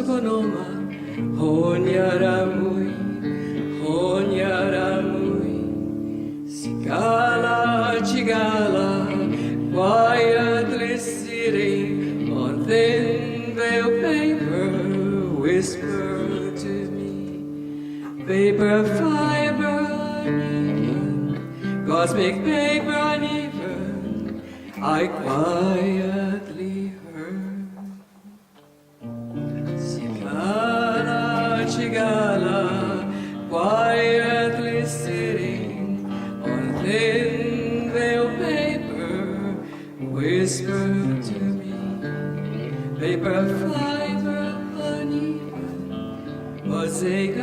Sokonoma, Honyaramui, Honyaramui, Cicada, quietly sitting on thin veiled paper, whisper to me, paper, fiber, uneven, cosmic paper uneven, I quietly heard. Cicada, quietly sitting on thin veiled paper, whisper to me, paper, fiber, uneven, mosaic.